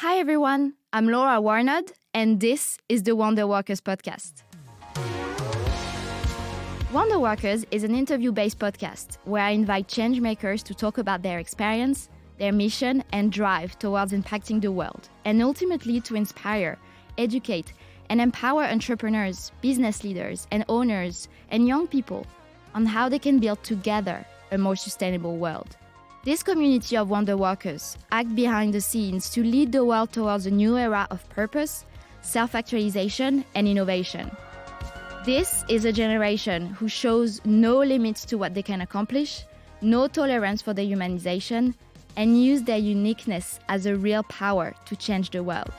Hi everyone, I'm Laura Warnod, and this is the WonderWorkers podcast. WonderWorkers is an interview-based podcast where I invite changemakers to talk about their experience, their mission, and drive towards impacting the world, and ultimately to inspire, educate, and empower entrepreneurs, business leaders, and owners, and young people on how they can build together a more sustainable world. This community of WonderWorkers act behind the scenes to lead the world towards a new era of purpose, self-actualization, and innovation. This is a generation who shows no limits to what they can accomplish, no tolerance for dehumanization, and use their uniqueness as a real power to change the world.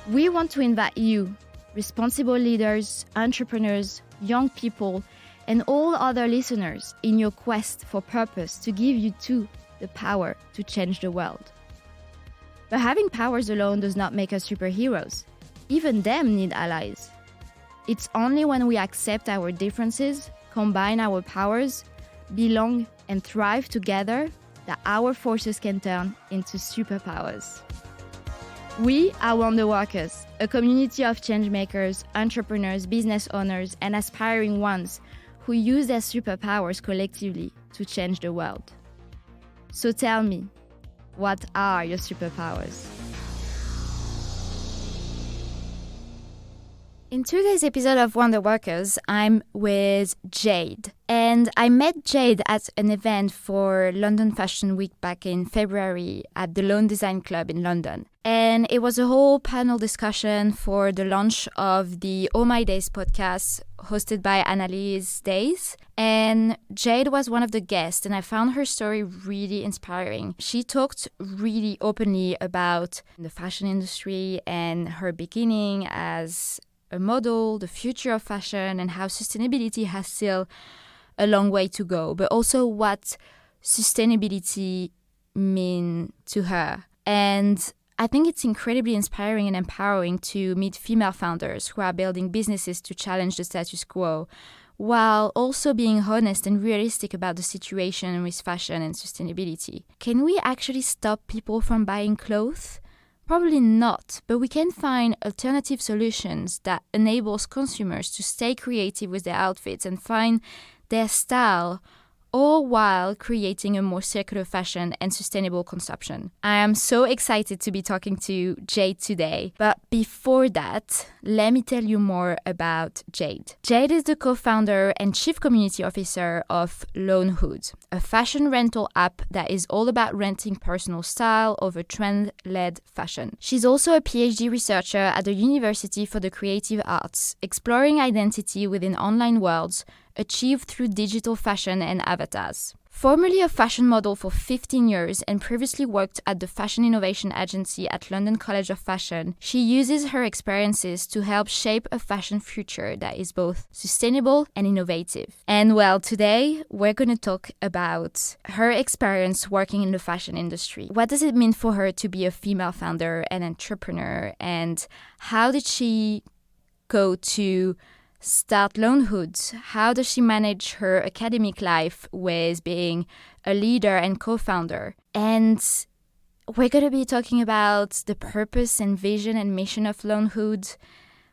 We want to invite you, responsible leaders, entrepreneurs, young people, and all other listeners in your quest for purpose to give you too the power to change the world. But having powers alone does not make us superheroes. Even them need allies. It's only when we accept our differences, combine our powers, belong and thrive together that our forces can turn into superpowers. We are WonderWorkers, a community of changemakers, entrepreneurs, business owners, and aspiring ones who use their superpowers collectively to change the world. So tell me, what are your superpowers? In today's episode of WonderWorkers, I'm with Jade. And I met Jade at an event for London Fashion Week back in February at the Loan Design Club in London. And it was a whole panel discussion for the launch of the Oh My Days podcast hosted by Annalise Days. And Jade was one of the guests, and I found her story really inspiring. She talked really openly about the fashion industry and her beginning as a model, the future of fashion, and how sustainability has still a long way to go, but also what sustainability means to her. And I think it's incredibly inspiring and empowering to meet female founders who are building businesses to challenge the status quo, while also being honest and realistic about the situation with fashion and sustainability. Can we actually stop people from buying clothes? Probably not, but we can find alternative solutions that enables consumers to stay creative with their outfits and find their style, all while creating a more circular fashion and sustainable consumption. I am so excited to be talking to Jade today, but before that, let me tell you more about Jade. Jade is the co-founder and chief community officer of Loanhood, a fashion rental app that is all about renting personal style over trend-led fashion. She's also a PhD researcher at the University for the Creative Arts, exploring identity within online worlds achieved through digital fashion and avatars. Formerly a fashion model for 15 years and previously worked at the fashion innovation agency at London College of Fashion, she uses her experiences to help shape a fashion future that is both sustainable and innovative. And well, today we're going to talk about her experience working in the fashion industry. What does it mean for her to be a female founder and entrepreneur? And how did she go to start Loanhood? How does she manage her academic life with being a leader and co-founder? And we're going to be talking about the purpose and vision and mission of Loanhood,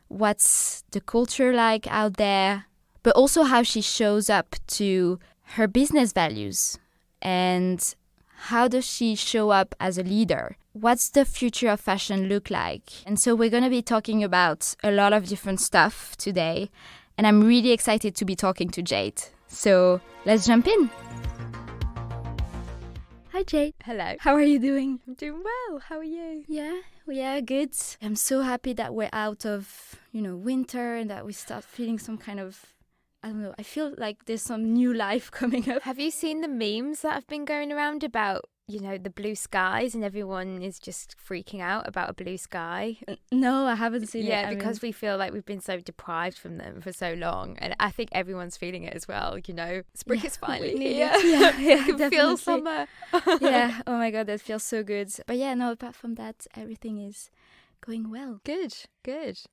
what's the culture like out there, but also how she shows up to her business values and how does she show up as a leader? What's the future of fashion look like? And so we're going to be talking about a lot of different stuff today. And I'm really excited to be talking to Jade. So let's jump in. Hi, Jade. Hello. How are you doing? I'm doing well. How are you? Yeah, good. I'm so happy that we're out of, winter and that we start feeling some kind of, I don't know, I feel like there's some new life coming up. Have you seen the memes that have been going around about, the blue skies and everyone is just freaking out about a blue sky? No, I haven't seen it. Yeah, because we feel like we've been so deprived from them for so long. And I think everyone's feeling it as well, Spring is finally here. Yeah, you can definitely. feel summer. Yeah, oh my God, that feels so good. But yeah, no, apart from that, everything is going well. Good.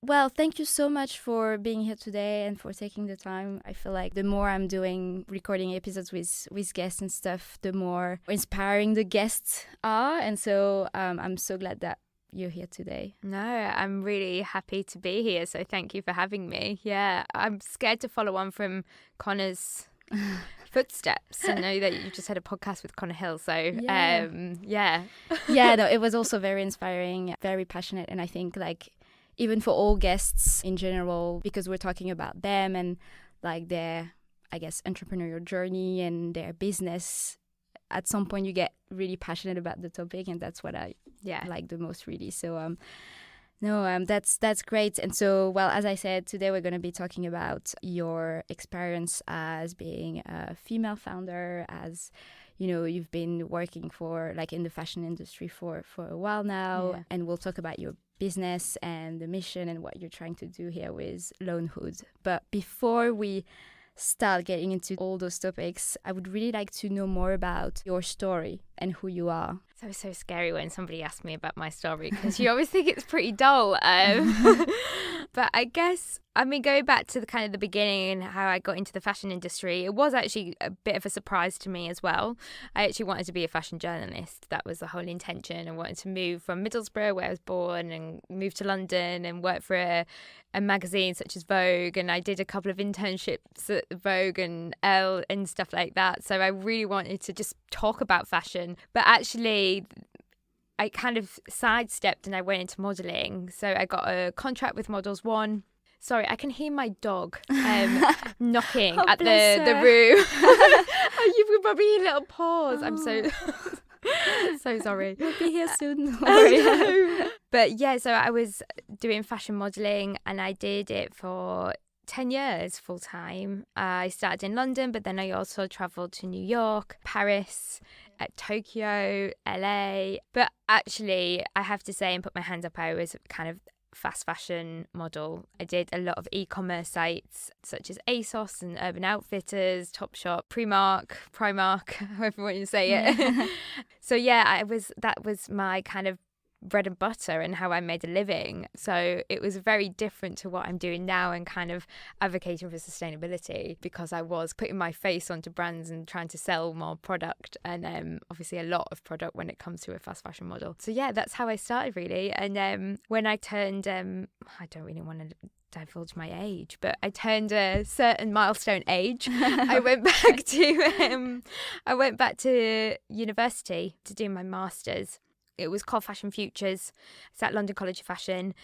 Well, thank you so much for being here today and for taking the time. I feel like the more I'm doing recording episodes with guests and stuff, the more inspiring the guests are. And so I'm so glad that you're here today. No, I'm really happy to be here. So thank you for having me. Yeah, I'm scared to follow on from Connor's footsteps. I know that you just had a podcast with Connor Hill. So yeah. Yeah, no, it was also very inspiring, very passionate. And I think like even for all guests in general, because we're talking about them and like their, I guess, entrepreneurial journey and their business, at some point you get really passionate about the topic, and that's what I like the most, really. So that's great. And so, well, as I said, today we're going to be talking about your experience as being a female founder, as you know, you've been working for like in the fashion industry for a while now, and we'll talk about your business and the mission and what you're trying to do here with Loanhood. But before we start getting into all those topics, I would really like to know more about your story and who you are. It's so scary when somebody asks me about my story, because you always think it's pretty dull. But I guess, I mean, going back to the beginning and how I got into the fashion industry, it was actually a bit of a surprise to me as well. I actually wanted to be a fashion journalist. That was the whole intention. I wanted to move from Middlesbrough, where I was born, and move to London and work for a magazine such as Vogue. And I did a couple of internships at Vogue and Elle and stuff like that. So I really wanted to just talk about fashion. But actually, I kind of sidestepped and I went into modelling. So I got a contract with Models One. Sorry, I can hear my dog knocking at the room. You could probably hear little paws. I'm so sorry. We'll be here soon. Don't worry. But yeah, so I was doing fashion modelling and I did it for 10 years full time. I started in London, but then I also travelled to New York, Paris, Tokyo, LA. But actually, I have to say and put my hands up, I was kind of fast fashion model. I did a lot of e-commerce sites such as ASOS and Urban Outfitters, Topshop, Primark, however you want to say it. So yeah, that was my kind of bread and butter and how I made a living. So it was very different to what I'm doing now and kind of advocating for sustainability, because I was putting my face onto brands and trying to sell more product, and obviously a lot of product when it comes to a fast fashion model. So yeah, that's how I started really. And when I turned, I don't really want to divulge my age, but I turned a certain milestone age. I went back to university to do my master's. It was called Fashion Futures. It's at London College of Fashion,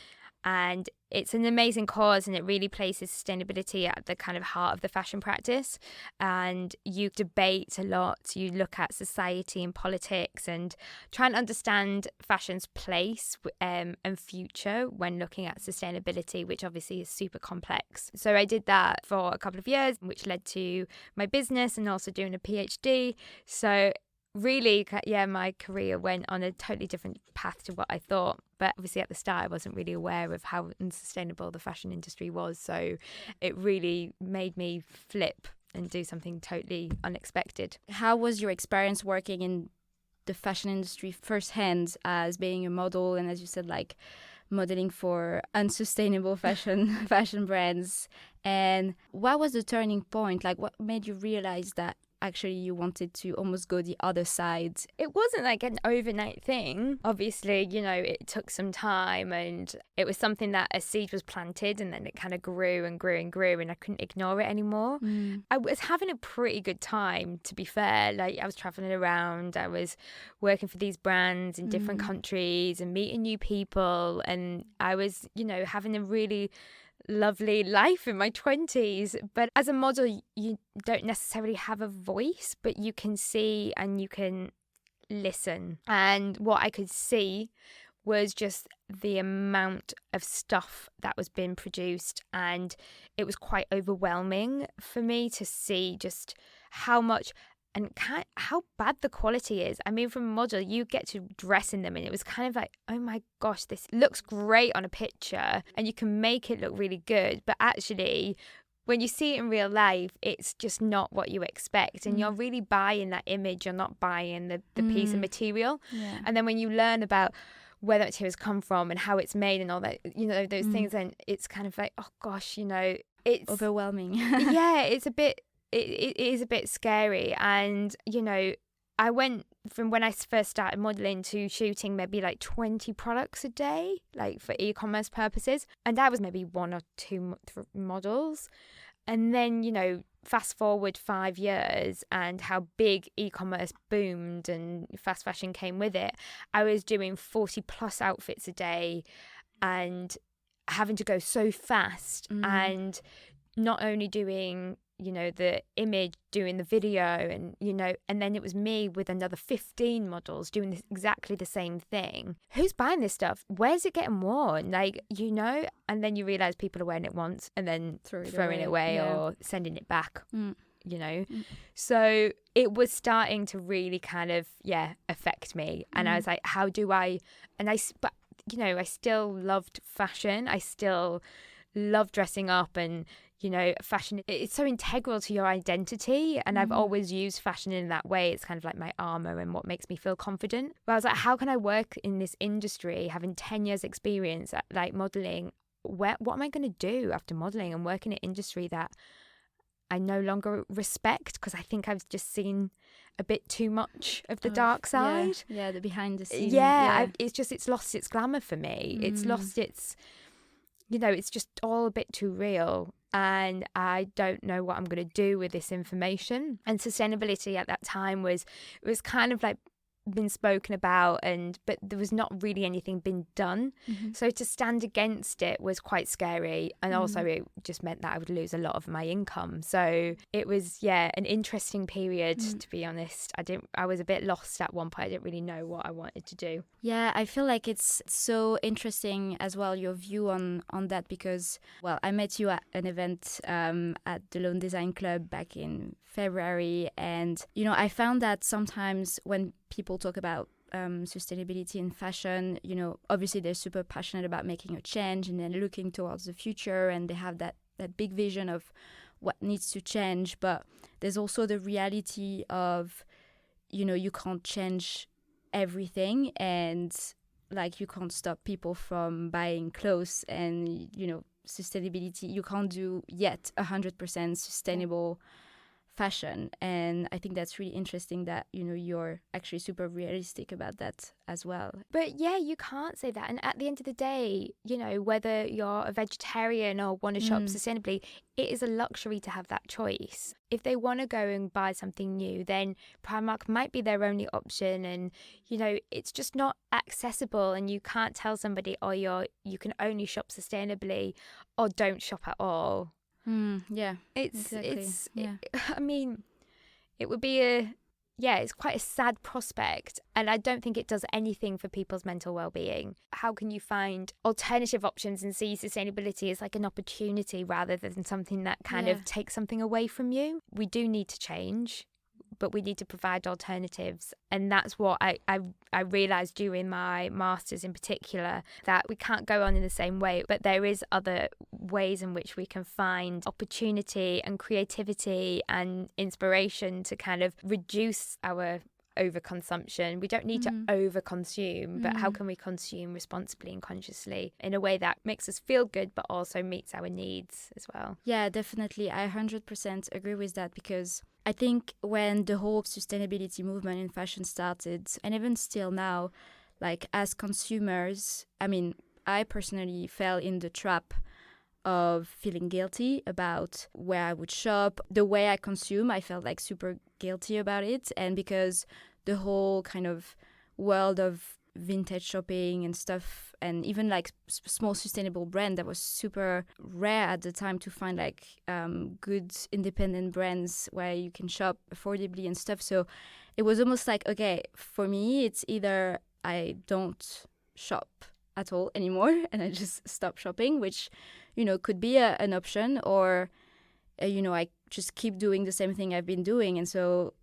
and it's an amazing cause, and it really places sustainability at the kind of heart of the fashion practice. And you debate a lot. You look at society and politics and try and understand fashion's place and future when looking at sustainability, which obviously is super complex. So I did that for a couple of years, which led to my business and also doing a PhD. So really, yeah, my career went on a totally different path to what I thought. But obviously at the start, I wasn't really aware of how unsustainable the fashion industry was. So it really made me flip and do something totally unexpected. How was your experience working in the fashion industry firsthand as being a model and, as you said, like modeling for unsustainable fashion brands? And what was the turning point? Like, what made you realize that actually you wanted to almost go the other side? It wasn't like an overnight thing. Obviously, you know, it took some time, and it was something that a seed was planted and then it kind of grew and grew and grew, and I couldn't ignore it anymore. I was having a pretty good time, to be fair. Like, I was traveling around, I was working for these brands in different countries and meeting new people, and I was, you know, having a really lovely life in my 20s. But as a model, you don't necessarily have a voice, but you can see and you can listen. And what I could see was just the amount of stuff that was being produced, and it was quite overwhelming for me to see just how much and how bad the quality is. I mean, from a model, you get to dress in them, and it was kind of like, oh my gosh, this looks great on a picture and you can make it look really good, but actually when you see it in real life, it's just not what you expect, and you're really buying that image, you're not buying the piece of material. And then when you learn about where that materials come from and how it's made and all that, you know, those things. And it's kind of like, oh gosh, you know, it's overwhelming. Yeah, it's a bit, it is a bit scary. And, you know, I went from when I first started modeling to shooting maybe like 20 products a day, like for e-commerce purposes. And that was maybe 1 or 2 models. And then, you know, fast forward 5 years and how big e-commerce boomed and fast fashion came with it. I was doing 40 plus outfits a day and having to go so fast and not only doing, you know, the image, doing the video, and, you know, and then it was me with another 15 models doing exactly the same thing. Who's buying this stuff? Where's it getting worn? Like, you know, and then you realize people are wearing it once and then throwing it away or sending it back, you know. So it was starting to really kind of, affect me. And I was like, how do I, but, you know, I still loved fashion. I still love dressing up, and, you know, fashion, it's so integral to your identity. And I've always used fashion in that way. It's kind of like my armor and what makes me feel confident. But I was like, how can I work in this industry, having 10 years experience at like modeling? What am I going to do after modeling and work in an industry that I no longer respect? Because I think I've just seen a bit too much of the dark side. Yeah, the behind the scenes. It's lost its glamour for me. It's lost its, you know, it's just all a bit too real. And I don't know what I'm going to do with this information. And sustainability at that time was kind of like been spoken about, but there was not really anything been done. So to stand against it was quite scary, and also it just meant that I would lose a lot of my income. So it was an interesting period, to be honest. I was a bit lost at one point. I didn't really know what I wanted to do. Yeah, I feel like it's so interesting as well, your view on that, because, well, I met you at an event at the Loan Design Club back in February, and, you know, I found that sometimes when people talk about sustainability in fashion, you know, obviously they're super passionate about making a change and then looking towards the future, and they have that big vision of what needs to change. But there's also the reality of, you know, you can't change everything, and like you can't stop people from buying clothes, and, you know, sustainability, you can't do yet 100% sustainable fashion. And I think that's really interesting that, you know, you're actually super realistic about that as well. But yeah, you can't say that. And at the end of the day, you know, whether you're a vegetarian or want to shop sustainably, it is a luxury to have that choice. If they want to go and buy something new, then Primark might be their only option. And, you know, it's just not accessible, and you can't tell somebody, oh, you can only shop sustainably or don't shop at all. I mean, it would be it's quite a sad prospect, and I don't think it does anything for people's mental well-being. How can you find alternative options and see sustainability as like an opportunity rather than something that kind of takes something away from you? We do need to change, but we need to provide alternatives. And that's what I realised during my master's in particular, that we can't go on in the same way, but there is other ways in which we can find opportunity and creativity and inspiration to kind of reduce our overconsumption. We don't need to overconsume, but how can we consume responsibly and consciously in a way that makes us feel good but also meets our needs as well? Yeah, definitely. I 100% agree with that, because I think when the whole sustainability movement in fashion started, and even still now, like as consumers, I mean, I personally fell in the trap of feeling guilty about where I would shop. The way I consume, I felt like super guilty about it. And because the whole kind of world of vintage shopping and stuff, and even like small sustainable brand that was super rare at the time to find, like good independent brands where you can shop affordably and stuff. So it was almost like, okay, for me, it's either I don't shop at all anymore and I just stop shopping, which, you know, could be an option, or, you know, I just keep doing the same thing I've been doing. And so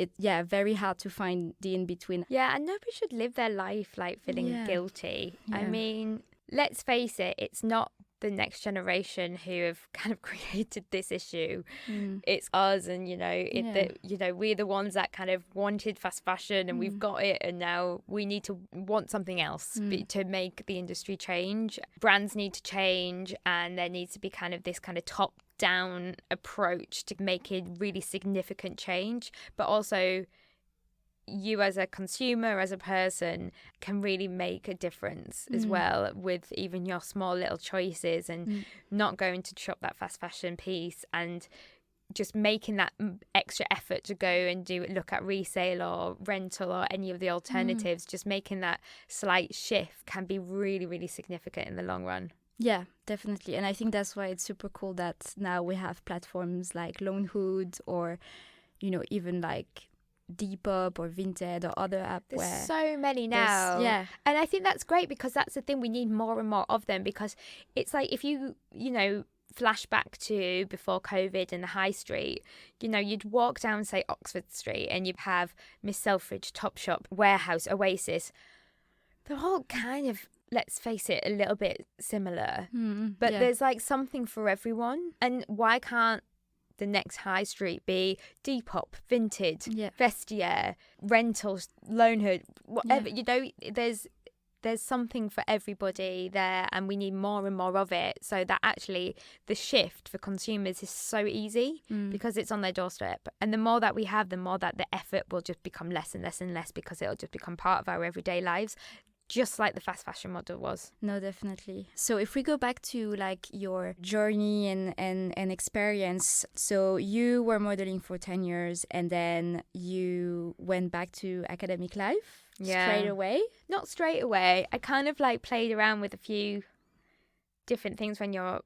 very hard to find the in-between. Yeah, and nobody should live their life like feeling guilty. I mean, let's face it, it's not the next generation who have kind of created this issue. It's us, and we're the ones that kind of wanted fast fashion, and we've got it, and now we need to want something else to make the industry change. Brands need to change, and there needs to be kind of this kind of top down approach to make a really significant change, but also you as a consumer, as a person, can really make a difference as well with even your small little choices, and not going to shop that fast fashion piece, and just making that extra effort to go and look at resale or rental or any of the alternatives. Just making that slight shift can be really, really significant in the long run. Yeah, definitely. And I think that's why it's super cool that now we have platforms like Loanhood, or even like Depop or Vinted or other apps. There's so many now. Yeah. And I think that's great, because that's the thing, we need more and more of them, because it's like if you flash back to before COVID in the high street, you'd walk down, say, Oxford Street, and you'd have Miss Selfridge, Topshop, Warehouse, Oasis. They're all kind of, let's face it, a little bit similar. But there's like something for everyone. And why can't the next high street be Depop, Vinted, Vestiaire, Rentals, Loanhood, whatever? There's something for everybody there, and we need more and more of it, so that actually the shift for consumers is so easy because it's on their doorstep. And the more that we have, the more that the effort will just become less and less and less, because it'll just become part of our everyday lives, just like the fast fashion model was. No, definitely. So if we go back to like your journey and experience, so you were modeling for 10 years, and then you went back to academic life straight away? Not straight away. I kind of like played around with a few different things when you're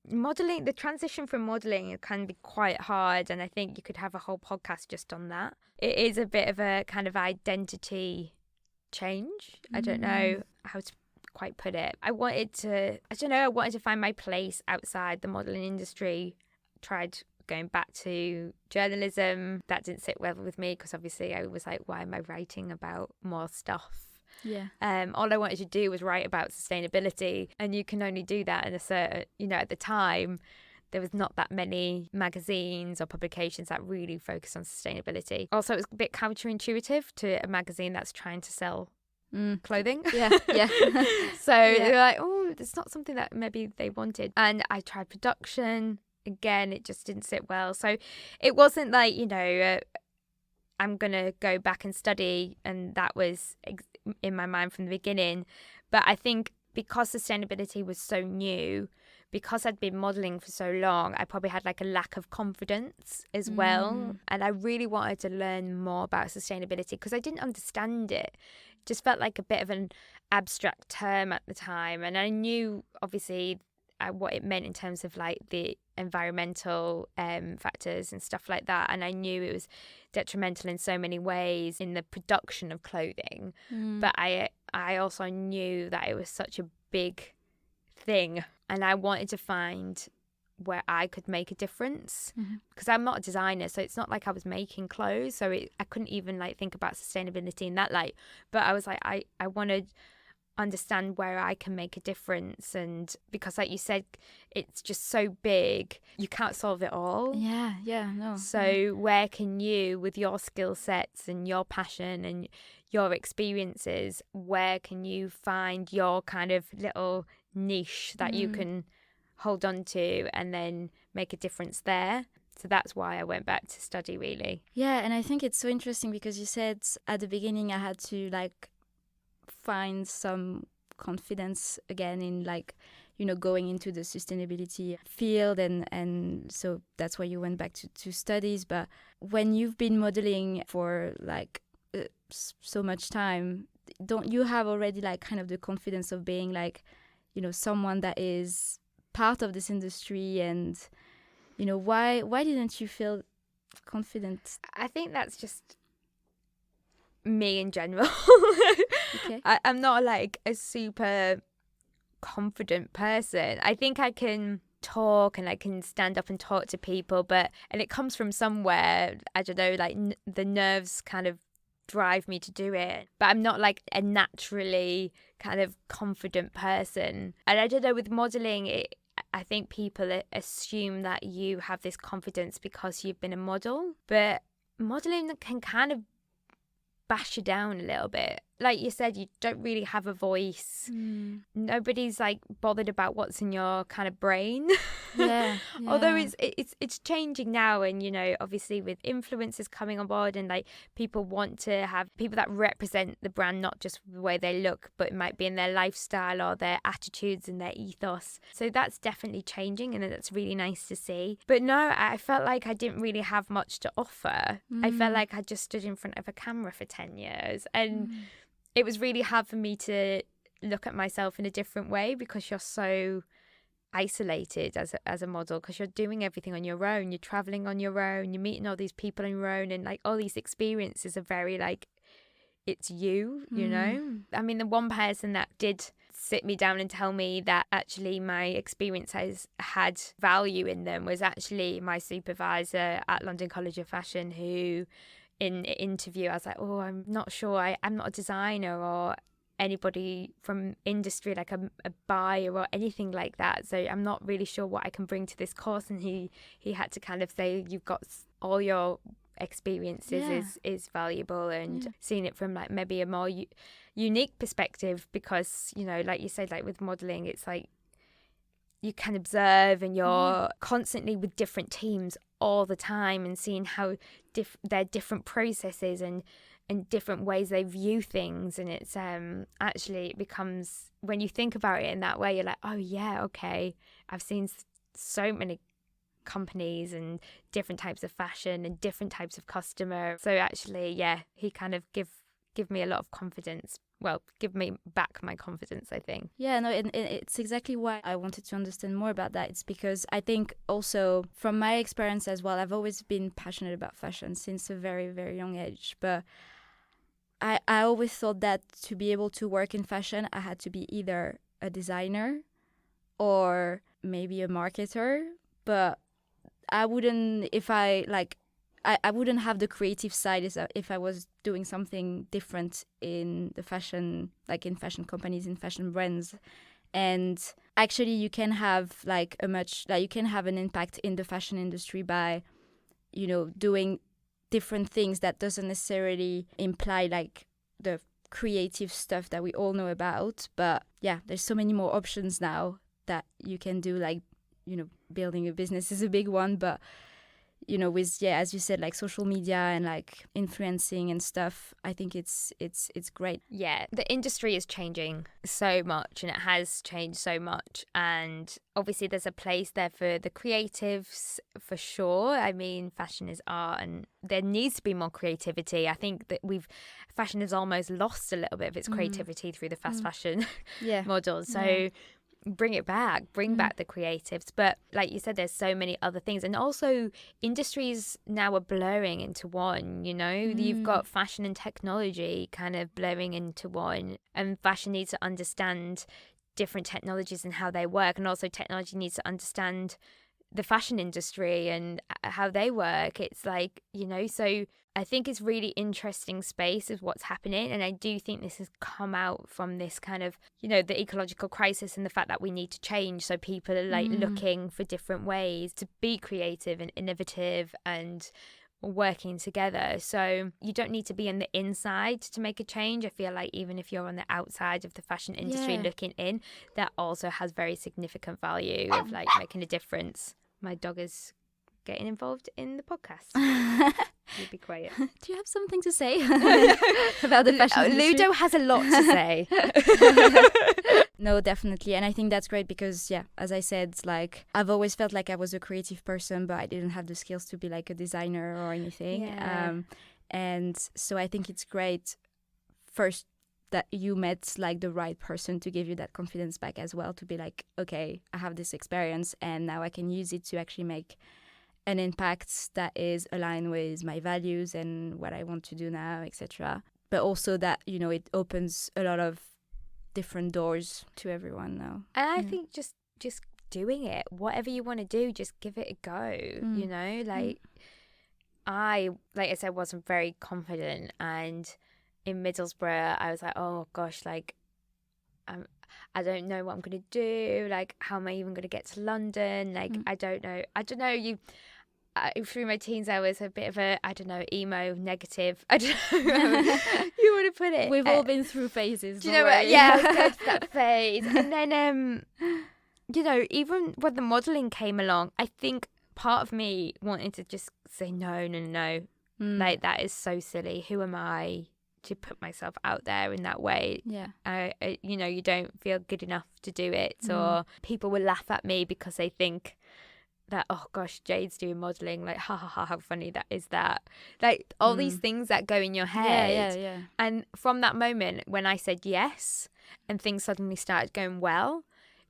modeling. The transition from modeling can be quite hard, and I think you could have a whole podcast just on that. It is a bit of a kind of identity change. I don't know how to quite put it. I wanted to find my place outside the modelling industry. Tried going back to journalism. That didn't sit well with me, because obviously I was like, why am I writing about more stuff? All I wanted to do was write about sustainability, and you can only do that in a certain, at the time there was not that many magazines or publications that really focus on sustainability. Also, it was a bit counterintuitive to a magazine that's trying to sell clothing. So they're like, oh, it's not something that maybe they wanted. And I tried production. Again, it just didn't sit well. So it wasn't like, I'm going to go back and study, and that was in my mind from the beginning. But I think because sustainability was so new, because I'd been modelling for so long, I probably had like a lack of confidence as well. And I really wanted to learn more about sustainability, because I didn't understand it. It just felt like a bit of an abstract term at the time. And I knew, obviously, what it meant in terms of like the environmental factors and stuff like that. And I knew it was detrimental in so many ways in the production of clothing. But I also knew that it was such a big thing, and I wanted to find where I could make a difference, because I'm not a designer, so it's not like I was making clothes, so I couldn't even like think about sustainability in that light. But I was like, I want to understand where I can make a difference, and because like you said, it's just so big, you can't solve it all. So where can you, with your skill sets and your passion and your experiences, where can you find your kind of little niche that you can hold on to and then make a difference there? So that's why I went back to study, really. Yeah, and I think it's so interesting because you said at the beginning I had to like find some confidence again in like, going into the sustainability field, and so that's why you went back to studies. But when you've been modeling for like so much time, don't you have already like kind of the confidence of being like, someone that is part of this industry? And why didn't you feel confident? I think that's just me in general. Okay. I'm not like a super confident person. I think I can talk and I can stand up and talk to people, and it comes from somewhere, I don't know, like the nerves kind of drive me to do it. But I'm not like a naturally kind of confident person. And I don't know, with modelling, I think people assume that you have this confidence because you've been a model. But modelling can kind of bash you down a little bit. Like you said, you don't really have a voice. Nobody's like bothered about what's in your kind of brain. Yeah. Although it's changing now, and you know, obviously with influencers coming on board, and like people want to have people that represent the brand, not just the way they look, but it might be in their lifestyle or their attitudes and their ethos. So that's definitely changing, and that's really nice to see. But no, I felt like I didn't really have much to offer. I felt like I just stood in front of a camera for 10 years, and it was really hard for me to look at myself in a different way, because you're so isolated as a model, because you're doing everything on your own. You're traveling on your own, you're meeting all these people on your own, and like all these experiences are very like, it's you know. I mean, the one person that did sit me down and tell me that actually my experiences had value in them was actually my supervisor at London College of Fashion, who in an interview I was like, oh, I'm not sure, I'm not a designer or anybody from industry, like a buyer or anything like that, so I'm not really sure what I can bring to this course. And he had to kind of say, you've got all your experiences is valuable, and seeing it from like maybe a more unique perspective, because you know, like you said, like with modelling, it's like you can observe, and you're constantly with different teams all the time, and seeing how their different processes and different ways they view things. And it's actually, it becomes, when you think about it in that way, you're like, oh yeah, okay, I've seen so many companies and different types of fashion and different types of customer. So actually, yeah, he kind of give me a lot of confidence. Well, give me back my confidence, I think. Yeah, no, and it's exactly why I wanted to understand more about that. It's because I think also from my experience as well, I've always been passionate about fashion since a very, very young age. But I always thought that to be able to work in fashion, I had to be either a designer or maybe a marketer. But I wouldn't, if I like, I wouldn't have the creative side if I was doing something different in the fashion, like in fashion companies, in fashion brands. And actually you can have you can have an impact in the fashion industry by, you know, doing different things that doesn't necessarily imply like the creative stuff that we all know about. But yeah, there's so many more options now that you can do, like, you know, building a business is a big one, but you know, with, as you said, like social media and like influencing and stuff, I think it's great. Yeah, the industry is changing so much, and it has changed so much. And obviously there's a place there for the creatives, for sure. I mean, fashion is art, and there needs to be more creativity. I think that fashion has almost lost a little bit of its creativity through the fast fashion models. So bring it back, bring back the creatives. But like you said, there's so many other things, and also industries now are blurring into one. You know, you've got fashion and technology kind of blurring into one, and fashion needs to understand different technologies and how they work, and also technology needs to understand the fashion industry and how they work. It's like, you know, so I think it's really interesting space is what's happening. And I do think this has come out from this kind of, you know, the ecological crisis and the fact that we need to change. So people are like looking for different ways to be creative and innovative and working together. So you don't need to be on the inside to make a change. I feel like even if you're on the outside of the fashion industry looking in, that also has very significant value of like making a difference. My dog is getting involved in the podcast. You be quiet. Do you have something to say about the fashion industry? Ludo has a lot to say. No, definitely. And I think that's great because, as I said, like I've always felt like I was a creative person, but I didn't have the skills to be like a designer or anything. Yeah. And so I think it's great first that you met like the right person to give you that confidence back as well, to be like, okay, I have this experience and now I can use it to actually make an impact that is aligned with my values and what I want to do now, etc. But also that, you know, it opens a lot of different doors to everyone now. And I think just doing it, whatever you want to do, just give it a go, you know, like I, like I said, wasn't very confident. And in Middlesbrough, I was like, oh gosh, like, I don't know what I'm going to do. Like, how am I even going to get to London? Like, I don't know. Through my teens, I was a bit of a, I don't know, emo, negative. I don't know how you want to put it. We've all been through phases. Do you know what? Yeah, I was going through that phase. And then, you know, even when the modelling came along, I think part of me wanted to just say, no. Like, that is so silly. Who am I to put myself out there in that way? Yeah. You know, you don't feel good enough to do it. Or people will laugh at me because they think that, oh gosh, Jade's doing modelling, like, ha ha ha, how funny that is. That, like, all these things that go in your head. Yeah. And from that moment when I said yes and things suddenly started going well,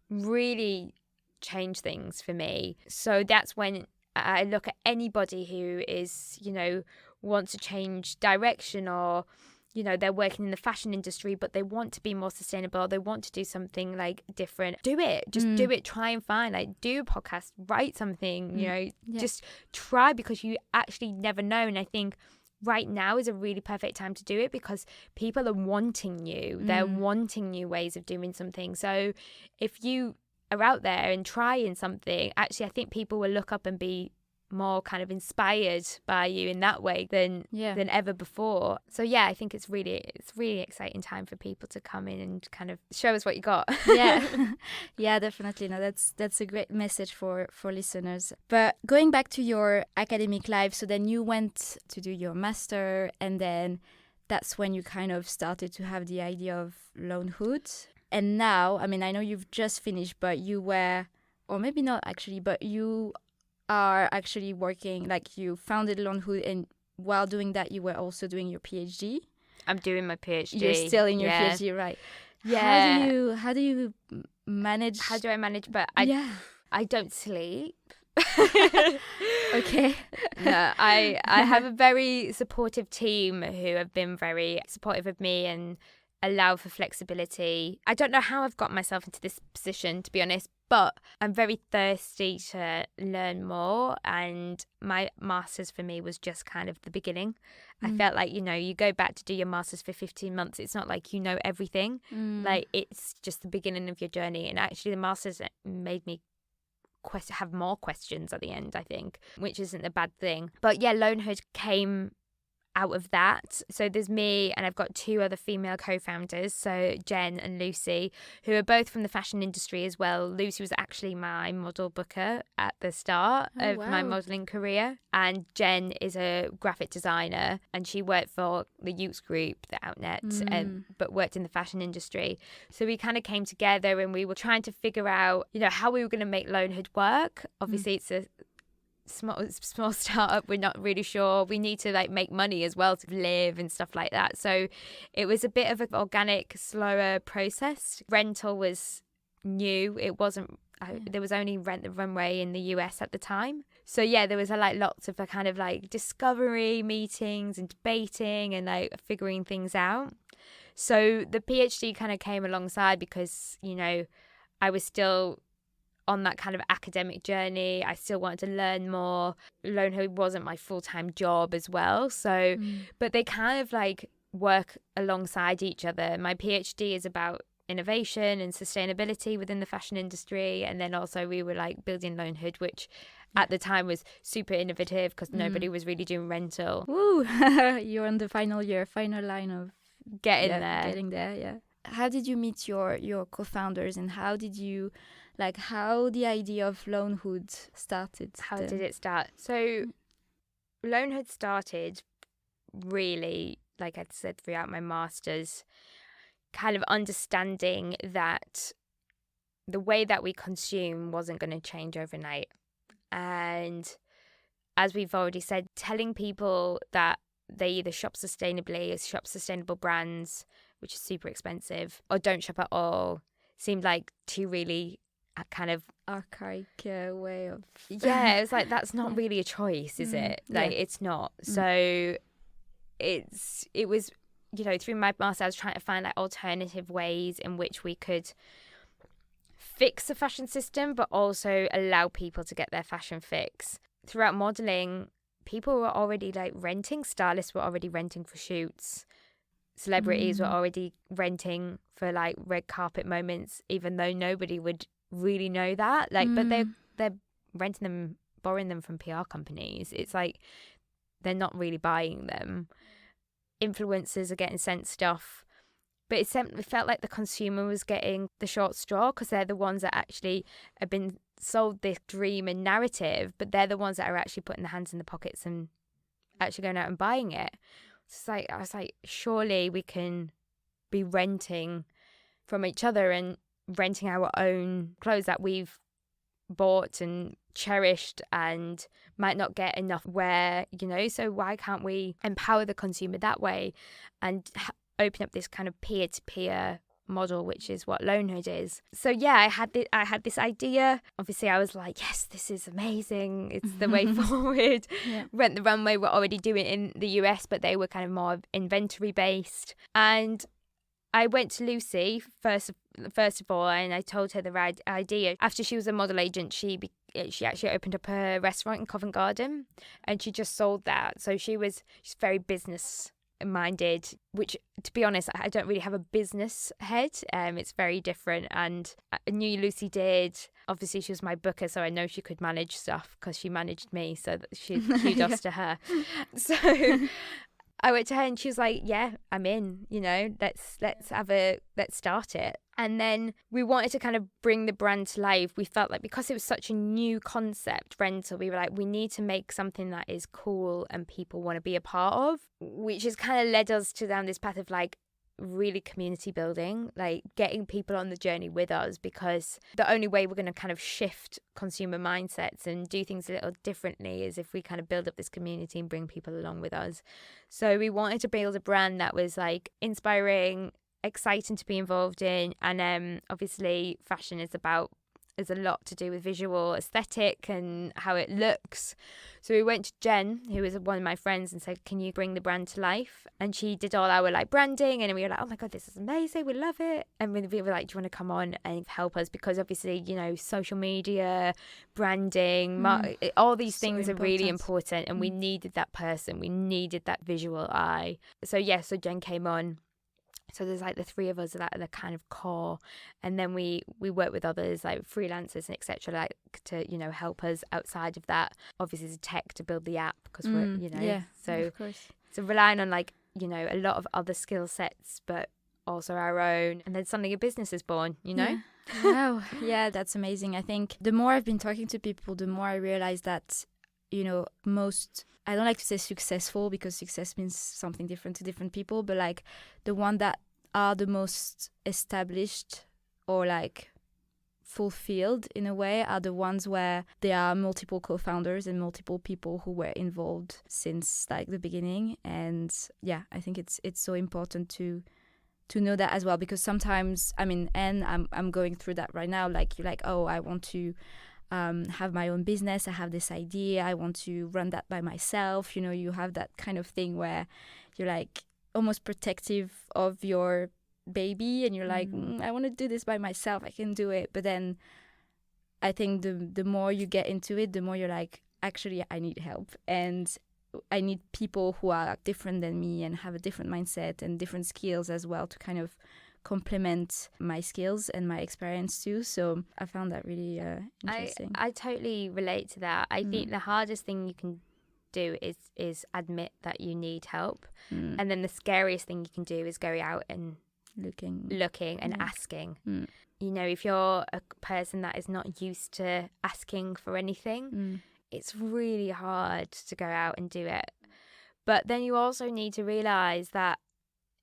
really changed things for me. So that's when I look at anybody who is, you know, wants to change direction, or, you know, they're working in the fashion industry, but they want to be more sustainable. They want to do something like different. Do it. Just do it. Try and find, like, do a podcast, write something, you know, just try, because you actually never know. And I think right now is a really perfect time to do it because people are wanting you. They're wanting new ways of doing something. So if you are out there and trying something, actually, I think people will look up and be more kind of inspired by you in that way than ever before. So yeah, I think it's really exciting time for people to come in and kind of show us what you got. Yeah, definitely. No, that's a great message for listeners. But going back to your academic life, so then you went to do your master, and then that's when you kind of started to have the idea of Loanhood. And now, I mean, I know you've just finished, but you were, or maybe not actually, but you are actually working, like, you founded Loanhood, and while doing that, you were also doing your PhD. I'm doing my PhD. You're still in your PhD, right? Yeah. How do you manage? How do I manage? But I don't sleep. Okay. No, I have a very supportive team who have been very supportive of me and allow for flexibility. I don't know how I've got myself into this position, to be honest, but I'm very thirsty to learn more, and my master's for me was just kind of the beginning. I felt like, you know, you go back to do your master's for 15 months, it's not like you know everything. Like, it's just the beginning of your journey, and actually the master's made me have more questions at the end, I think, which isn't a bad thing. But yeah, Loanhood came out of that. So there's me, and I've got two other female co-founders, so Jen and Lucy, who are both from the fashion industry as well. Lucy was actually my model booker at the start of my modelling career, and Jen is a graphic designer, and she worked for the Youth Group, the Outnet, but worked in the fashion industry. So we kind of came together, and we were trying to figure out, you know, how we were going to make Loanhood work. Obviously, it's a small startup. We're not really sure. We need to, like, make money as well to live and stuff like that. So it was a bit of an organic, slower process. Rental was new. It wasn't. There was only Rent the Runway in the US at the time. So yeah, there was lots of kind of like discovery meetings and debating and like figuring things out. So the PhD kind of came alongside because, you know, I was still on that kind of academic journey. I still wanted to learn more. Loanhood wasn't my full-time job as well. So, but they kind of like work alongside each other. My PhD is about innovation and sustainability within the fashion industry. And then also we were like building Loanhood, which at the time was super innovative because nobody was really doing rental. Woo! You're on the final line of getting there, yeah. How did you meet your co-founders, and how did you, like, how the idea of Loanhood started? How did it start? So Loanhood started really, like I said, throughout my master's, kind of understanding that the way that we consume wasn't going to change overnight. And as we've already said, telling people that they either shop sustainably or shop sustainable brands, which is super expensive, or don't shop at all, seemed like two really kind of archaic way of... Yeah, it's like, that's not really a choice, is it? Like, it's not. So it was, you know, through my master, I was trying to find like alternative ways in which we could fix the fashion system, but also allow people to get their fashion fix. Throughout modelling, people were already like renting, stylists were already renting for shoots, celebrities were already renting for like red carpet moments, even though nobody would really know that. Like, but they're renting them, borrowing them from PR companies. It's like they're not really buying them. Influencers are getting sent stuff, but it felt like the consumer was getting the short straw, because they're the ones that actually have been sold this dream and narrative, but they're the ones that are actually putting their hands in the pockets and actually going out and buying it. It's like, I was like, surely we can be renting from each other and renting our own clothes that we've bought and cherished and might not get enough wear, you know? So why can't we empower the consumer that way and open up this kind of peer-to-peer model, which is what Loanhood is? So yeah, I had this idea. Obviously I was like, yes, this is amazing, it's the way forward. Rent the Runway were already doing it in the US, but they were kind of more inventory based. And I went to Lucy first of all, and I told her the idea. After she was a model agent, she actually opened up a restaurant in Covent Garden, and she just sold that. So she's very business minded, which, to be honest, I don't really have a business head. It's very different, and I knew Lucy did. Obviously she was my booker, so I know she could manage stuff because she managed me, so kudos to her. So I went to her and she was like, yeah, I'm in, you know, let's start it. And then we wanted to kind of bring the brand to life. We felt like, because it was such a new concept, rental, we were like, we need to make something that is cool and people want to be a part of, which has kind of led us down this path of like really community building, like getting people on the journey with us, because the only way we're going to kind of shift consumer mindsets and do things a little differently is if we kind of build up this community and bring people along with us. So we wanted to build a brand that was like inspiring, exciting to be involved in, and obviously fashion is a lot to do with visual aesthetic and how it looks. So we went to Jen, who was one of my friends, and said, can you bring the brand to life? And she did all our like branding, and we were like, oh my god, this is amazing, we love it. And we were like, do you want to come on and help us? Because obviously, you know, social media, branding, all these things are really important, and we needed that person, we needed that visual eye. So so Jen came on. So there's like the three of us that are the kind of core, and then we work with others like freelancers and etc. like to, you know, help us outside of that. Obviously, the tech to build the app, because we're, you know, so relying on like, you know, a lot of other skill sets, but also our own. And then suddenly a business is born, you know. Wow, yeah, that's amazing. I think the more I've been talking to people, the more I realize that, you know, I don't like to say successful, because success means something different to different people, but like the one that are the most established or like fulfilled in a way are the ones where there are multiple co-founders and multiple people who were involved since like the beginning. And yeah, I think it's so important to know that as well, because sometimes, I mean, and I'm going through that right now. Like, you're like, oh, I want to have my own business, I have this idea, I want to run that by myself. You know, you have that kind of thing where you're like almost protective of your baby, and you're like, I want to do this by myself, I can do it. But then I think the more you get into it, the more you're like, actually I need help, and I need people who are different than me and have a different mindset and different skills as well to kind of complement my skills and my experience too. So I found that really interesting. I totally relate to that. I think the hardest thing you can do is admit that you need help, and then the scariest thing you can do is go out and looking and asking. You know, if you're a person that is not used to asking for anything, it's really hard to go out and do it. But then you also need to realize that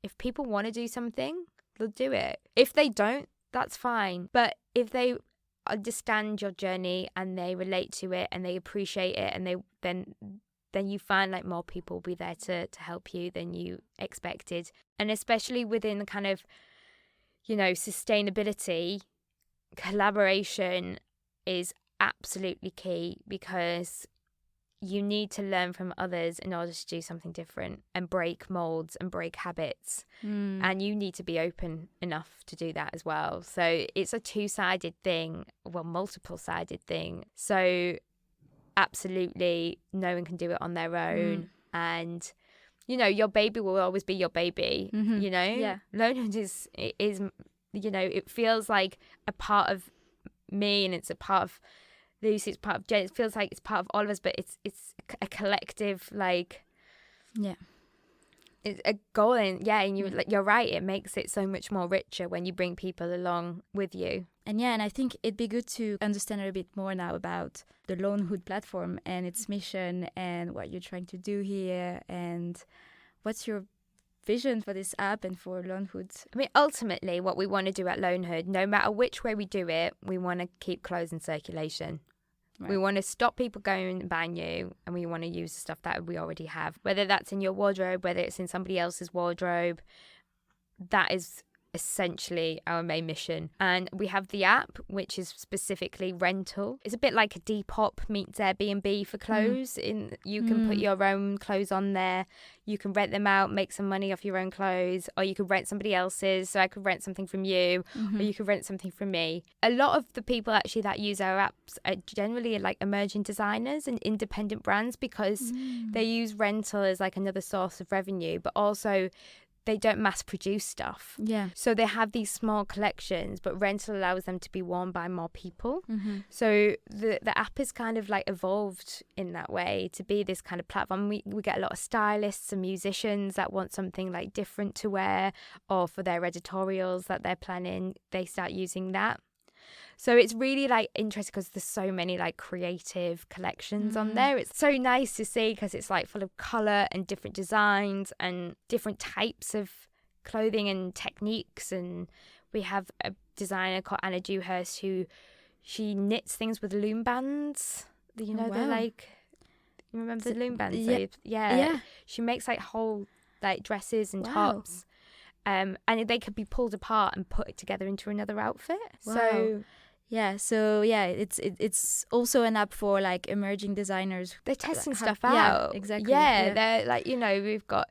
if people want to do something, they'll do it. If they don't, that's fine. But if they understand your journey and they relate to it and they appreciate it, and then you find like more people will be there to help you than you expected. And especially within the kind of, you know, sustainability, collaboration is absolutely key, because you need to learn from others in order to do something different and break molds and break habits. And you need to be open enough to do that as well. So it's a two-sided thing, well, multiple-sided thing. So absolutely no one can do it on their own. And, you know, your baby will always be your baby, you know? Yeah. Loanhood is, you know, it feels like a part of me, and it's a part of Lucy, it's part of Jen. It feels like it's part of all of us, but it's a collective, like, it's a goal. And and you're right, it makes it so much more richer when you bring people along with you. And and I think it'd be good to understand a bit more now about the Loanhood platform and its mission and what you're trying to do here, and what's your vision for this app and for Loanhood. I mean, ultimately, what we want to do at Loanhood, no matter which way we do it, we want to keep clothes in circulation. Right. We want to stop people going and buying new, and we want to use the stuff that we already have, whether that's in your wardrobe, whether it's in somebody else's wardrobe. That is essentially our main mission. And we have the app, which is specifically rental. It's a bit like a Depop meets Airbnb for clothes. You can put your own clothes on there, you can rent them out, make some money off your own clothes, or you could rent somebody else's. So I could rent something from you, or you could rent something from me. A lot of the people actually that use our apps are generally like emerging designers and independent brands, because they use rental as like another source of revenue, but also they don't mass produce stuff. Yeah. So they have these small collections, but rental allows them to be worn by more people. So the app is kind of like evolved in that way to be this kind of platform. We get a lot of stylists and musicians that want something like different to wear, or for their editorials that they're planning, they start using that. So it's really like interesting because there's so many like creative collections on there. It's so nice to see because it's like full of colour and different designs and different types of clothing and techniques. And we have a designer called Anna Dewhurst who she knits things with loom bands. You know, they're like, you remember the loom bands? Yeah. She makes like whole like dresses and tops. And they could be pulled apart and put together into another outfit. So it's also an app for like emerging designers. They're testing stuff out. Yeah, exactly. They're like, you know, we've got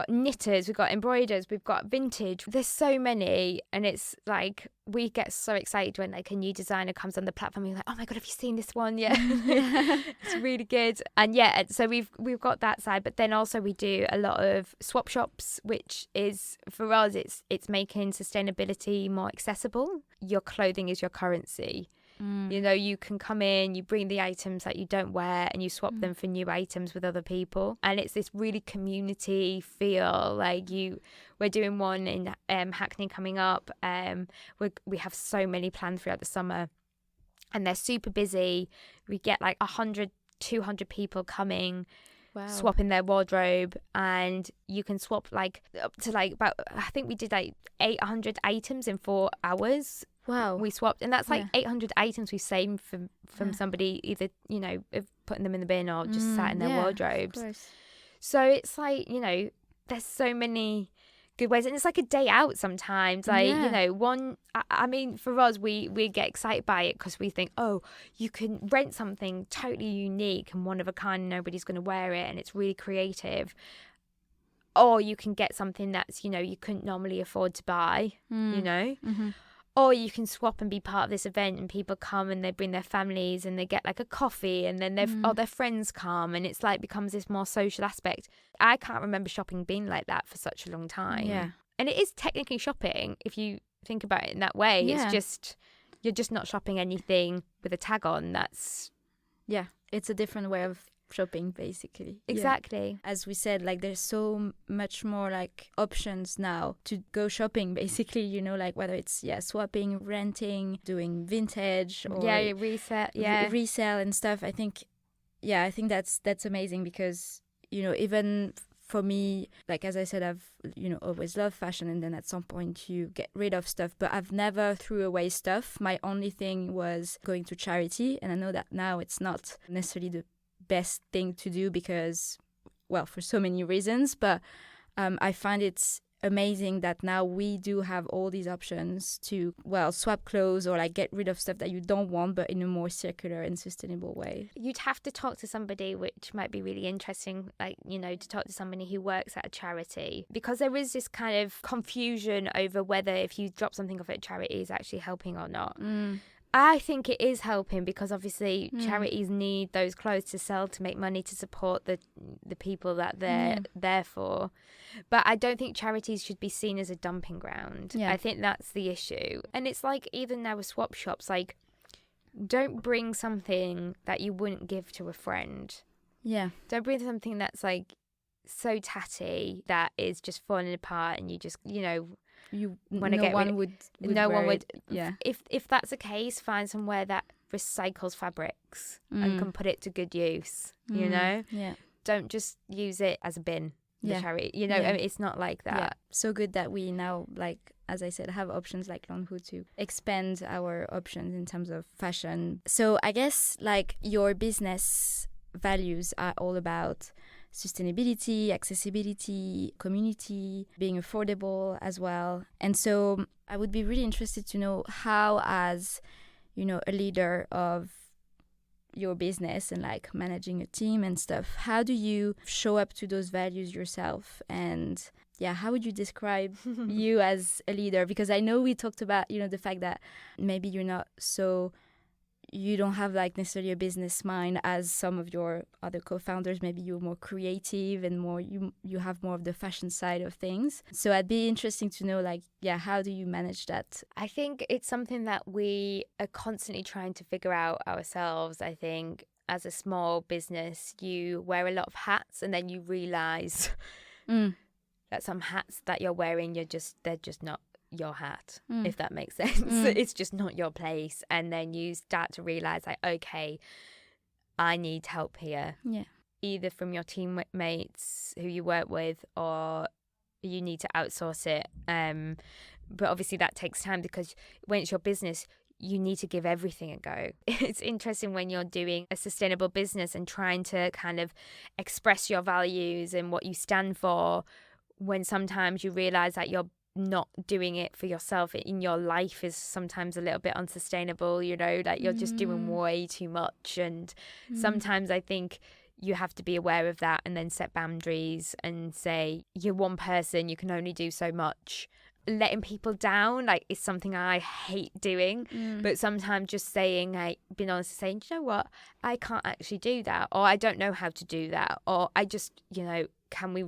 knitters, we've got embroiders, we've got vintage. There's so many, and it's like we get so excited when like a new designer comes on the platform. You're like, oh my god, have you seen this one? Yeah, it's really good. And so we've got that side, but then also we do a lot of swap shops, which is for us, it's making sustainability more accessible. Your clothing is your currency. You know, you can come in, you bring the items that you don't wear, and you swap them for new items with other people. And it's this really community feel. Like we're doing one in Hackney coming up. We have so many planned throughout the summer, and they're super busy. We get like 100, 200 people coming. Wow. Swapping their wardrobe, and you can swap like up to like about, I think we did like 800 items in 4 hours. Wow. We swapped, and that's like 800 items we saved from somebody, either, you know, putting them in the bin or just sat in their wardrobes. Of course. So it's like, you know, there's so many good ways, and it's like a day out sometimes. Like, you know, I mean, for us, we get excited by it because we think, oh, you can rent something totally unique and one of a kind, and nobody's going to wear it, and it's really creative. Or you can get something that's, you know, you couldn't normally afford to buy, you know. Or you can swap and be part of this event, and people come and they bring their families and they get like a coffee, and then their friends come, and it's like becomes this more social aspect. I can't remember shopping being like that for such a long time. Yeah. And it is technically shopping if you think about it in that way. Yeah. It's just, you're just not shopping anything with a tag on. That's... Yeah, it's a different way of shopping, basically. Exactly. Yeah. As we said, like there's so much more like options now to go shopping, basically, you know, like whether it's swapping, renting, doing vintage, or resale and stuff. I think that's amazing, because, you know, even for me, like as I said, I've, you know, always loved fashion, and then at some point you get rid of stuff, but I've never threw away stuff. My only thing was going to charity, and I know that now it's not necessarily the best thing to do because, well, for so many reasons, but I find it's amazing that now we do have all these options to, well, swap clothes or like get rid of stuff that you don't want, but in a more circular and sustainable way. You'd have to talk to somebody, which might be really interesting, like, you know, to talk to somebody who works at a charity, because there is this kind of confusion over whether if you drop something off at a charity is actually helping or not. I think it is helping because obviously charities need those clothes to sell to make money to support the people that they're there for. But I don't think charities should be seen as a dumping ground. I think that's the issue. And it's like even now with swap shops, like don't bring something that you wouldn't give to a friend. Yeah. Don't bring something that's like so tatty that is just falling apart and you just, you know, you want to get one would no one would. Yeah. If that's the case, find somewhere that recycles fabrics and can put it to good use. You know. Yeah. Don't just use it as a bin. The charity. You know. I mean, it's not like that. Yeah. So good that we now, like as I said, have options like Loanhood to expand our options in terms of fashion. So I guess like your business values are all about sustainability, accessibility, community, being affordable as well. And so I would be really interested to know how, as you know, a leader of your business and like managing a team and stuff, how do you show up to those values yourself? And yeah, how would you describe you as a leader? Because I know we talked about, you know, the fact that maybe you're not so, you don't have like necessarily a business mind as some of your other co-founders. Maybe you're more creative and more, you have more of the fashion side of things. So I'd be interesting to know like, yeah, how do you manage that? I think it's something that we are constantly trying to figure out ourselves. I think as a small business, you wear a lot of hats and then you realize that some hats that you're wearing, they're just not your hat, if that makes sense. It's just not your place. And then you start to realize like, okay, I need help here. Yeah. Either from your teammates who you work with or you need to outsource it. But obviously that takes time because when it's your business, you need to give everything a go. It's interesting when you're doing a sustainable business and trying to kind of express your values and what you stand for, when sometimes you realize that you're not doing it for yourself in your life is sometimes a little bit unsustainable, you know, like you're just doing way too much. And sometimes I think you have to be aware of that and then set boundaries and say you're one person, you can only do so much. Letting people down like is something I hate doing, but sometimes just saying, like being honest and saying, you know what, I can't actually do that, or I don't know how to do that, or I just, you know, can we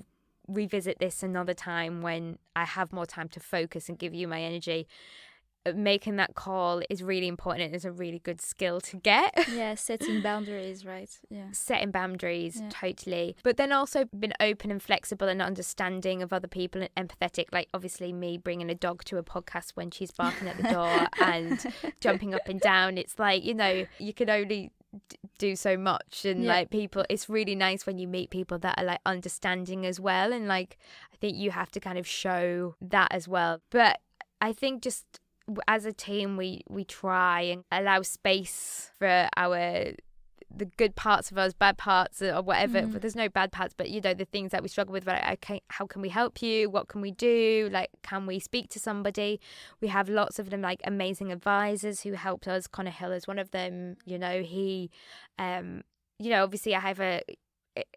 revisit this another time when I have more time to focus and give you my energy. Making that call is really important and it's a really good skill to get. Yeah, setting boundaries, right? Yeah. Setting boundaries, totally. But then also being open and flexible and understanding of other people and empathetic. Like obviously me bringing a dog to a podcast when she's barking at the door and jumping up and down. It's like, you know, you can only do so much, and like people, it's really nice when you meet people that are like understanding as well, and like I think you have to kind of show that as well. But I think just as a team we try and allow space for the good parts of us, bad parts or whatever. But there's no bad parts, but you know, the things that we struggle with, like, okay, how can we help you? What can we do? Like, can we speak to somebody? We have lots of them, like amazing advisors who helped us. Connor Hill is one of them. You know, he, you know, obviously I have a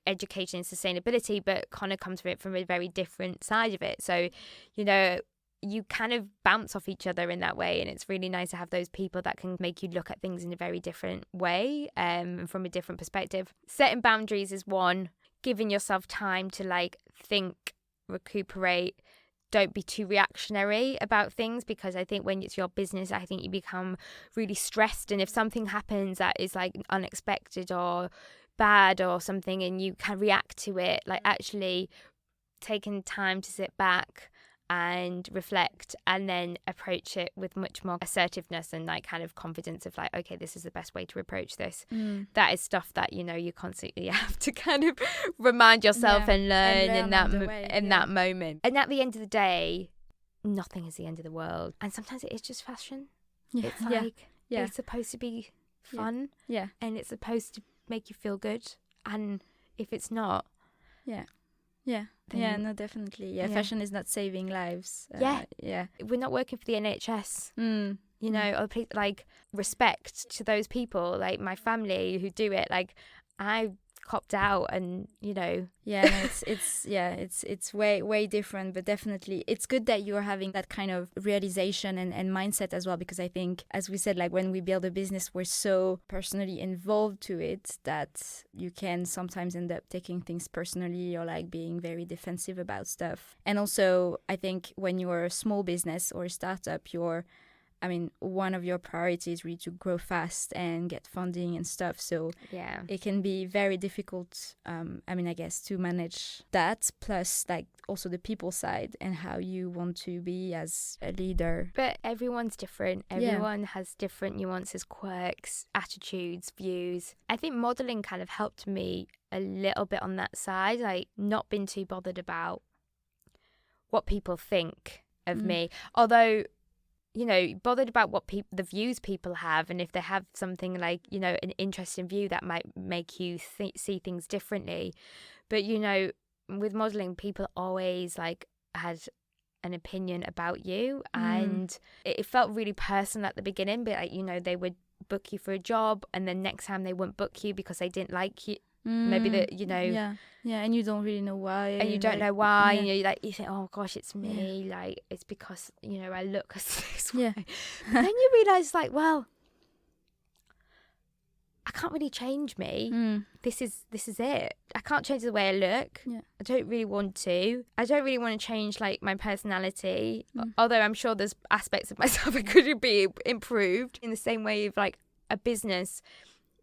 education in sustainability, but Connor comes from it from a very different side of it. So, you know, you kind of bounce off each other in that way, and it's really nice to have those people that can make you look at things in a very different way, from a different perspective. Setting boundaries is one. Giving yourself time to like think, recuperate. Don't be too reactionary about things, because I think when it's your business, I think you become really stressed, and if something happens that is like unexpected or bad or something and you can react to it, like actually taking time to sit back and reflect and then approach it with much more assertiveness and like kind of confidence of like, okay, this is the best way to approach this. That is stuff that, you know, you constantly have to kind of remind yourself and learn in that moment. And at the end of the day, nothing is the end of the world, and sometimes it is just fashion. It's like it's supposed to be fun, and it's supposed to make you feel good, and if it's not, no, definitely. Fashion is not saving lives. We're not working for the NHS. You know, or like respect to those people, like my family who do it. Like I copped out, and Yeah, no, it's way different, but definitely it's good that you're having that kind of realization and mindset as well, because I think, as we said, like when we build a business, we're so personally involved to it that you can sometimes end up taking things personally or like being very defensive about stuff. And also, I think when you're a small business or a startup, one of your priorities is really to grow fast and get funding and stuff. So yeah, it can be very difficult, I guess, to manage that, plus like also the people side and how you want to be as a leader. But everyone's different. Everyone has different nuances, quirks, attitudes, views. I think modelling kind of helped me a little bit on that side, like not being too bothered about what people think of me. Although, bothered about what the views people have, and if they have something like, an interesting view that might make you see things differently. But, with modelling, people always like had an opinion about you, and it felt really personal at the beginning, but like, they would book you for a job and then next time they wouldn't book you because they didn't like you. Maybe and you don't really know why, and you don't know why, and you think, oh gosh, it's me, like it's because I look this way. But then you realize, like, well, I can't really change me. This is it. I can't change the way I look. I don't really want to. I don't really want to change like my personality, although I'm sure there's aspects of myself that could be improved. In the same way of like a business,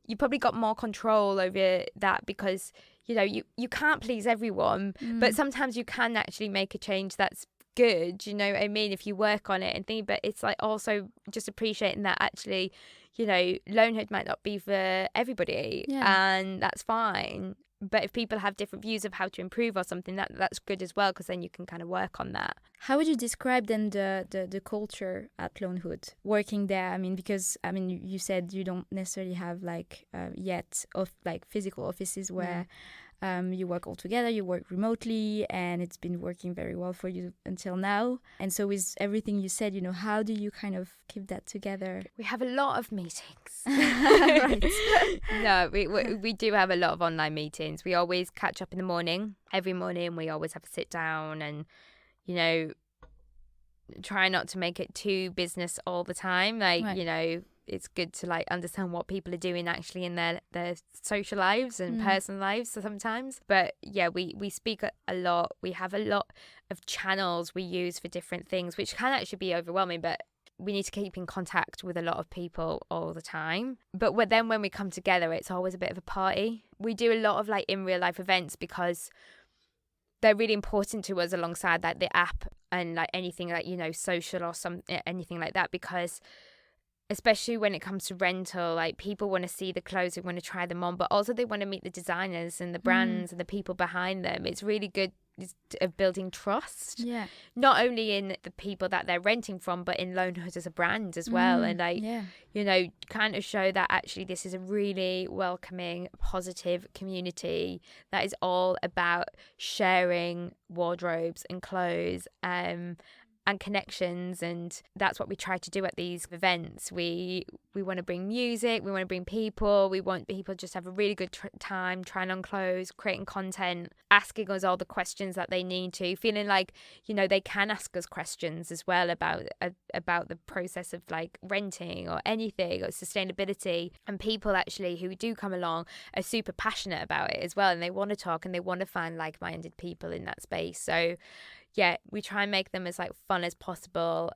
you probably got more control over that because you can't please everyone, but sometimes you can actually make a change that's good, you know what I mean, if you work on it and think. But it's like also just appreciating that actually, Loanhood might not be for everybody, and that's fine. But if people have different views of how to improve or something, that's good as well, because then you can kind of work on that. How would you describe then the culture at Loanhood, working there? Because you said you don't necessarily have like yet physical offices where you work all together, you work remotely, and it's been working very well for you until now. And so with everything you said, how do you kind of keep that together? We have a lot of meetings. Right. No, we do have a lot of online meetings. We always catch up in the morning. Every morning we always have a sit down and, try not to make it too business all the time. Like, right. It's good to like understand what people are doing actually in their social lives and personal lives sometimes. But yeah, we speak a lot. We have a lot of channels we use for different things, which can actually be overwhelming, but we need to keep in contact with a lot of people all the time. But when we come together, it's always a bit of a party. We do a lot of like in real life events because they're really important to us alongside like the app and like anything like, social or anything like that, because especially when it comes to rental, like people want to see the clothes, they want to try them on, but also they want to meet the designers and the brands and the people behind them. It's really good of building trust, not only in the people that they're renting from, but in Loanhood as a brand as well. And like, kind of show that actually this is a really welcoming, positive community that is all about sharing wardrobes and clothes, and connections, and that's what we try to do at these events. We want to bring music, we want to bring people, we want people just have a really good time trying on clothes, creating content, asking us all the questions that they need to, feeling like they can ask us questions as well about the process of like renting or anything or sustainability. And people actually who do come along are super passionate about it as well, and they want to talk and they want to find like-minded people in that space. So yeah, we try and make them as like fun as possible,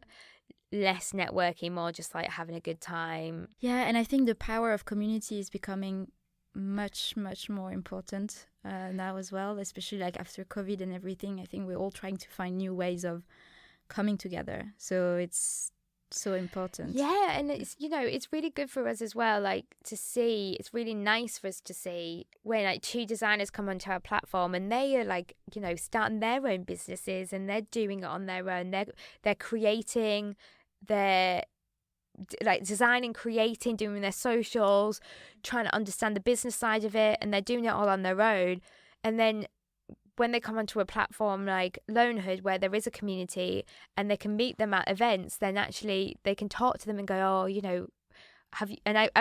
less networking, more just like having a good time. Yeah, and I think the power of community is becoming much, much more important now as well, especially like after COVID and everything. I think we're all trying to find new ways of coming together. So it's so important. Yeah, and it's it's really good for us as well, like to see. It's really nice for us to see when like two designers come onto our platform and they are like starting their own businesses and they're doing it on their own. They're creating, they're like designing, creating, doing their socials, trying to understand the business side of it, and they're doing it all on their own. And then when they come onto a platform like Loanhood, where there is a community and they can meet them at events, then actually they can talk to them and go, oh,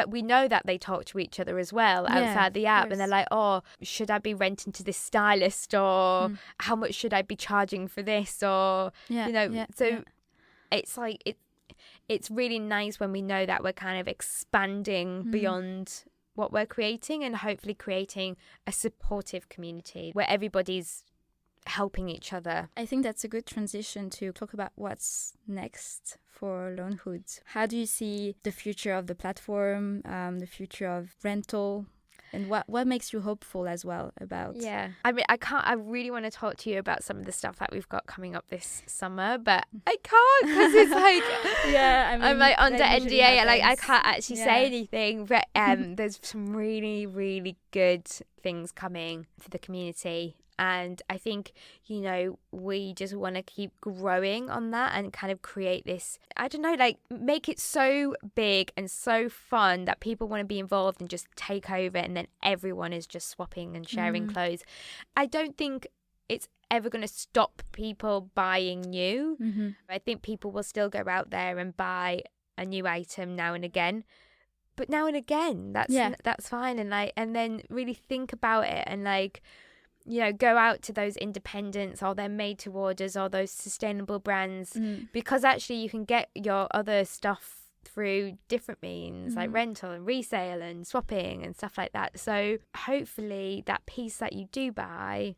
we know that they talk to each other as well outside the app, and they're like, oh, should I be renting to this stylist, or how much should I be charging for this, or it's like it's really nice when we know that we're kind of expanding beyond what we're creating, and hopefully creating a supportive community where everybody's helping each other. I think that's a good transition to talk about what's next for Loanhood. How do you see the future of the platform, the future of rental, and what makes you hopeful as well about? Yeah, I mean, I really want to talk to you about some of the stuff that we've got coming up this summer, but I can't, because it's like I'm like under NDA, and like I can't actually say anything. But there's some really, really good things coming for the community. And I think, we just want to keep growing on that and kind of create this, I don't know, like make it so big and so fun that people want to be involved and just take over, and then everyone is just swapping and sharing clothes. I don't think it's ever going to stop people buying new. I think people will still go out there and buy a new item now and again. But now and again, that's fine. And then really think about it and go out to those independents or their made to orders or those sustainable brands, because actually you can get your other stuff through different means like rental and resale and swapping and stuff like that. So hopefully that piece that you do buy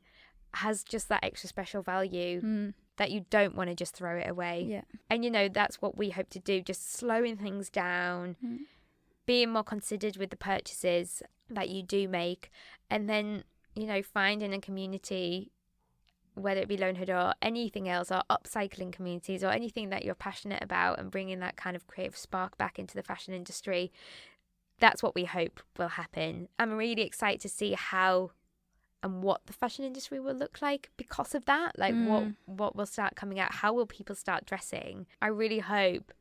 has just that extra special value that you don't want to just throw it away. And that's what we hope to do, just slowing things down, being more considered with the purchases that you do make, and then finding a community, whether it be Loanhood or anything else, or upcycling communities or anything that you're passionate about, and bringing that kind of creative spark back into the fashion industry. That's what we hope will happen. I'm really excited to see how and what the fashion industry will look like because of that. Like what will start coming out, how will people start dressing? I really hope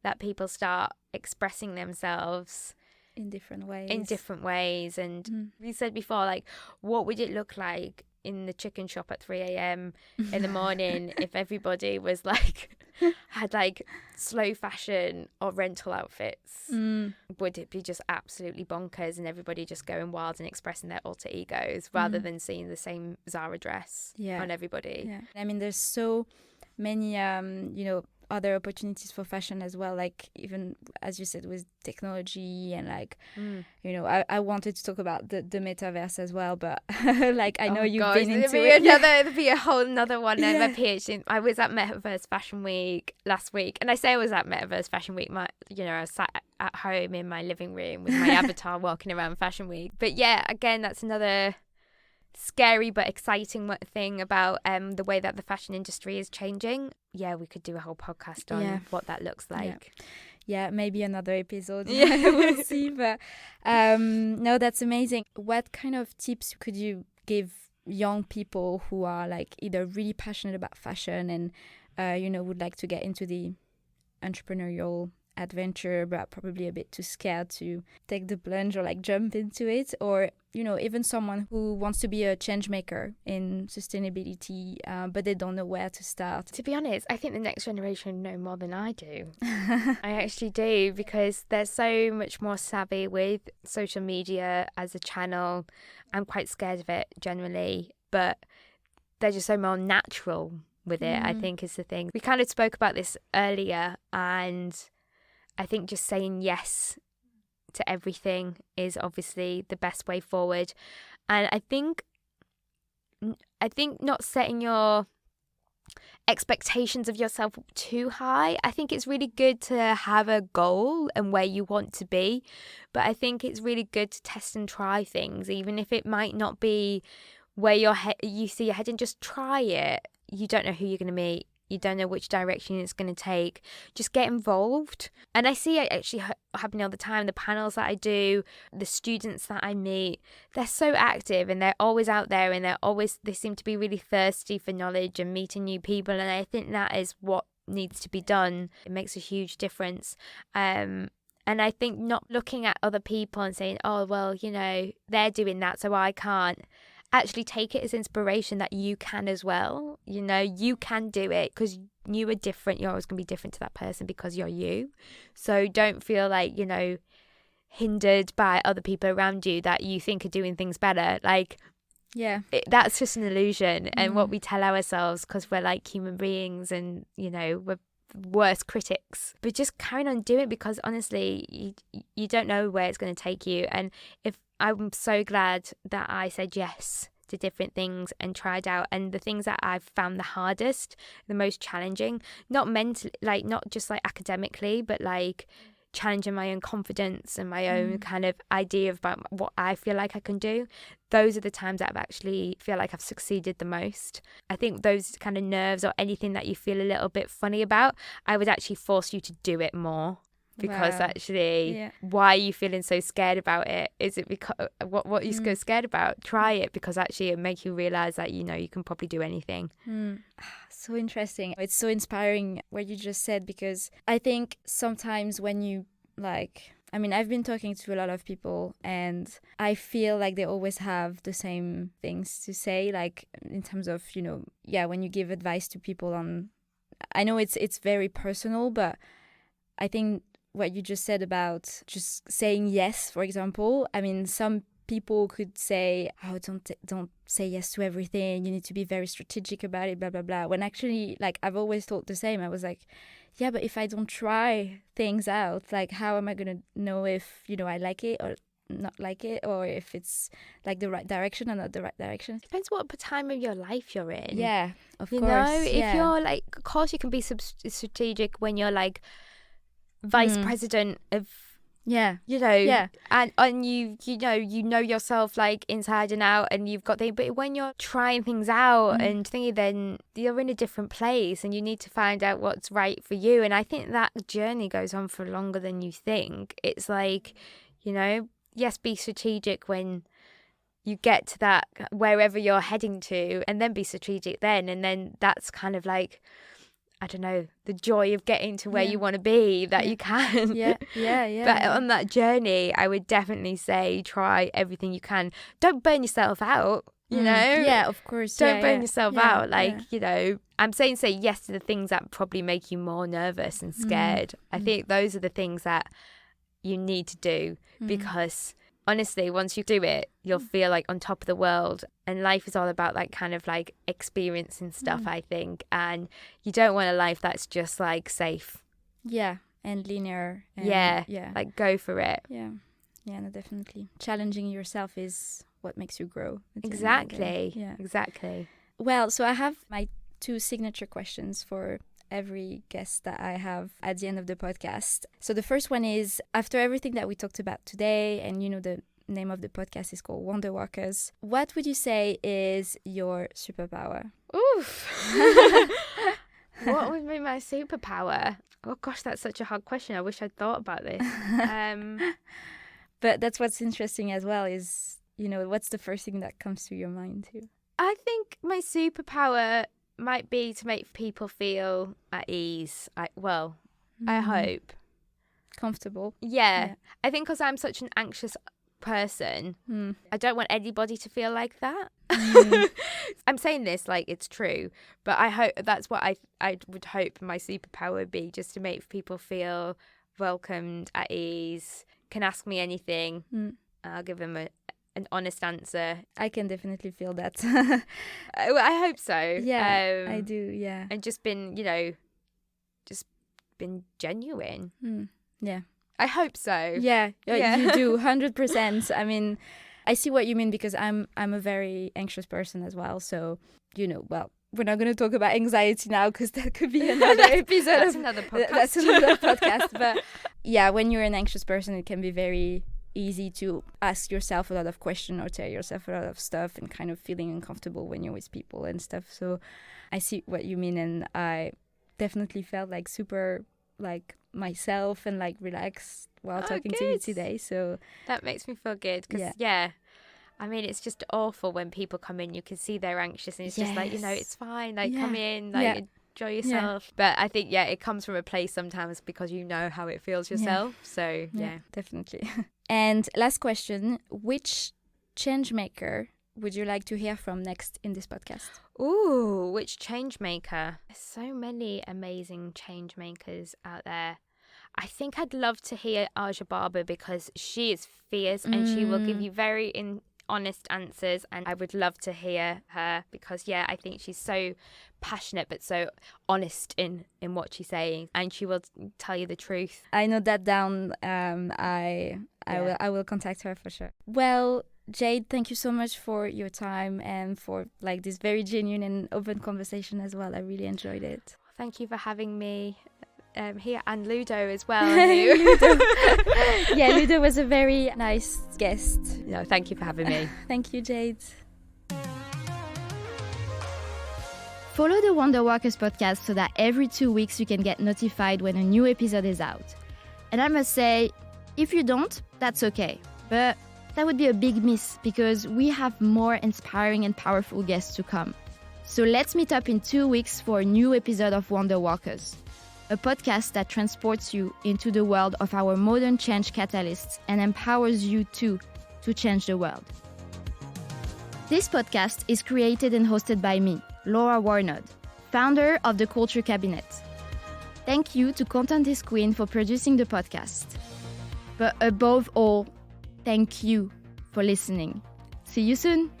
that people start expressing themselves in different ways. And we said before, like, what would it look like in the chicken shop at 3 a.m. in the morning if everybody was had slow fashion or rental outfits? Would it be just absolutely bonkers and everybody just going wild and expressing their alter egos rather than seeing the same Zara dress on everybody? I mean, there's so many other opportunities for fashion as well, like even as you said with technology, and I wanted to talk about the metaverse as well, but I know you've been into it. There'd be a whole another one. My PhD, I was at Metaverse Fashion Week last week, and I say I was at Metaverse Fashion Week, I was sat at home in my living room with my avatar walking around Fashion Week. But again, that's another scary but exciting thing about the way that the fashion industry is changing. We could do a whole podcast on what that looks like. Maybe another episode. We'll see. But no, that's amazing. What kind of tips could you give young people who are either really passionate about fashion and would like to get into the entrepreneurial adventure, but probably a bit too scared to take the plunge or jump into it, or even someone who wants to be a change maker in sustainability, but they don't know where to start? To be honest, I think the next generation know more than I do. I actually do, because they're so much more savvy with social media as a channel. I'm quite scared of it generally, but they're just so more natural with it, I think, is the thing. We kind of spoke about this earlier, and I think just saying yes to everything is obviously the best way forward. And I think not setting your expectations of yourself too high. I think it's really good to have a goal and where you want to be, but I think it's really good to test and try things, even if it might not be where you see your head, and just try it. You don't know who you're going to meet. You don't know which direction it's going to take. Just get involved. And I see it actually happening all the time. The panels that I do, the students that I meet, they're so active and they're always out there, and they seem to be really thirsty for knowledge and meeting new people. And I think that is what needs to be done. It makes a huge difference. And I think not looking at other people and saying, oh, well, they're doing that, so I can't. actually take it as inspiration that you can as well. You know, you can do it because you are different. You're always going to be different to that person because you're you. So don't feel like, you know, hindered by other people around you that you think are doing things better. Like, that's just an illusion. And what we tell ourselves, because we're like human beings and, you know, we're worst critics. But just carrying on doing it, because honestly, you don't know where it's going to take you. And if I'm so glad that I said yes to different things and tried out, and the things that I've found the hardest, the most challenging, not mentally, like not just like academically, but like challenging my own confidence and my own kind of idea about what I feel like I can do. Those are the times that I've actually feel like I've succeeded the most. I think those kind of nerves or anything that you feel a little bit funny about, I would actually force you to do it more. Because actually, why are you feeling so scared about it? Is it because what are you so scared about? Try it, because actually it makes you realize that, you know, you can probably do anything. So interesting. It's so inspiring what you just said, because I think sometimes when you I've been talking to a lot of people and I feel like they always have the same things to say, like in terms of, you know, when you give advice to people on, I know it's very personal, but I think what you just said about just saying yes, for example, I mean, some people could say, oh, don't say yes to everything, you need to be very strategic about it, blah blah blah, when actually, like, I've always thought the same. I was like, yeah, but if I don't try things out, like, how am I gonna know if, you know, I like it or not like it, or if it's like the right direction or not the right direction? Depends what time of your life you're in. Yeah, of course. You know, if you're like, of course you can be strategic when you're like vice president of, you know, and you know yourself like inside and out, and you've got but when you're trying things out and thinking, then you're in a different place and you need to find out what's right for you. And I think that journey goes on for longer than you think. It's like, you know, yes, be strategic when you get to that wherever you're heading to, and then be strategic then, and then that's kind of like, I don't know, the joy of getting to where you want to be, that you can. But on that journey, I would definitely say try everything you can. Don't burn yourself out, you know? Yeah, of course. Don't burn yourself out. Like, you know, I'm saying say yes to the things that probably make you more nervous and scared. I think those are the things that you need to do, because honestly, once you do it, you'll feel like on top of the world. And life is all about like kind of like experiencing stuff, I think. And you don't want a life that's just like safe. Yeah, and linear. And like go for it. Yeah, no, definitely. Challenging yourself is what makes you grow. Exactly. Exactly. Well, so I have my 2 signature questions for every guest that I have at the end of the podcast. So the first one is, after everything that we talked about today, and you know, the name of the podcast is called WonderWorkers, what would you say is your superpower? Oof. What would be my superpower? Oh gosh, that's such a hard question. I wish I'd thought about this. But that's what's interesting as well, is, you know, what's the first thing that comes to your mind too? I think my superpower might be to make people feel at ease. I hope. Comfortable. Yeah. I think because I'm such an anxious person, I don't want anybody to feel like that. I'm saying this like it's true, but I hope that's what I would hope my superpower would be, just to make people feel welcomed, at ease, can ask me anything. I'll give them an honest answer. I can definitely feel that. I hope so. Yeah, I do. Yeah, and just been, you know, just been genuine. Yeah, I hope so. Yeah. You do 100%. I mean, I see what you mean, because I'm a very anxious person as well. So, you know, well, we're not going to talk about anxiety now, because that could be another episode. That's another podcast. That's another podcast. But yeah, when you're an anxious person, it can be very easy to ask yourself a lot of questions or tell yourself a lot of stuff, and kind of feeling uncomfortable when you're with people and stuff. So I see what you mean, and I definitely felt like super like myself and like relaxed while talking to you today. So that makes me feel good, because I mean, it's just awful when people come in, you can see they're anxious, and it's just like, you know, it's fine, like come in, like enjoy yourself. But I think it comes from a place sometimes because you know how it feels yourself. So definitely. And last question, which change maker would you like to hear from next in this podcast? Ooh, which change maker? There's so many amazing change makers out there. I think I'd love to hear Aja Barber because she is fierce and she will give you very honest answers, and I would love to hear her because I think she's so passionate but so honest in what she's saying, and she will tell you the truth. I know that down. I will contact her for sure. Well, Jade, thank you so much for your time and for like this very genuine and open conversation as well. I really enjoyed it. Thank you for having me here, and Ludo as well. Ludo. Yeah, Ludo was a very nice guest. No, thank you for having me. Thank you, Jade. Follow the WonderWorkers podcast so that every 2 weeks you can get notified when a new episode is out. And I must say, if you don't, that's okay. But that would be a big miss because we have more inspiring and powerful guests to come. So let's meet up in 2 weeks for a new episode of WonderWorkers, a podcast that transports you into the world of our modern change catalysts and empowers you too to change the world. This podcast is created and hosted by me, Laura Warnod, founder of the Culture Cabinet. Thank you to Content is Queen for producing the podcast. But above all, thank you for listening. See you soon!